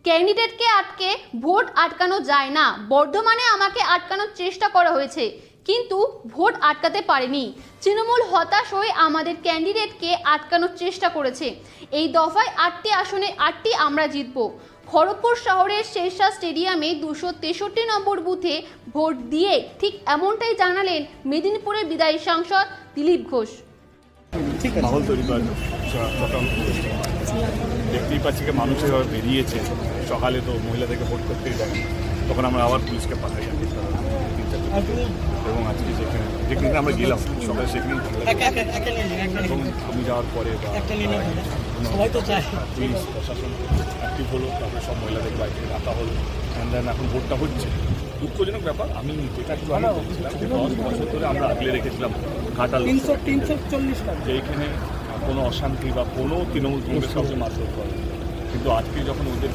ক্যান্ডিডেটকে আটকে ভোট আটকানো যায় না। বর্ধমানে আমাকে আটকানোর চেষ্টা করা হয়েছে, কিন্তু ভোট আটকাতে পারেনি। তৃণমূল হতাশ হয়ে আমাদের ক্যান্ডিডেটকে আটকানোর চেষ্টা করেছে। এই দফায় 8টি আসনে 8টি আমরা জিতব। খড়গপুর শহরের শেরশাহ স্টেডিয়ামে 263 নম্বর বুথে ভোট দিয়ে ঠিক এমনটাই জানালেন মেদিনীপুরের বিদায়ী সাংসদ দিলীপ ঘোষ। মাহল তৈরি করার দেখতেই পাচ্ছি যে মানুষ এভাবে বেরিয়েছে। সকালে তো মহিলাদেরকে ভোট করতেই দেয়, তখন আমরা আবার পুলিশকে পাঠাই এবং আজকে যেখানে আমরা গেলাম সকালে সেখানেই এবং আমি যাওয়ার পরে পুলিশ প্রশাসন অ্যাক্টিভ হলো, তারপরে সব মহিলাদেরকে বাইরে থেকে রাখা হলো। দেন এখন ভোটটা হচ্ছে। দুঃখজনক ব্যাপার। আমি যেটা একটু আগে বলছিলাম যে 10 বছর ধরে আমরা আগলে রেখেছিলাম ঘাটাল, 340 টাকা, যে এখানে কোনো অশান্তি বা কোনো তৃণমূল কংগ্রেস কাউকে মারধর করে, কিন্তু আজকে যখন ওদের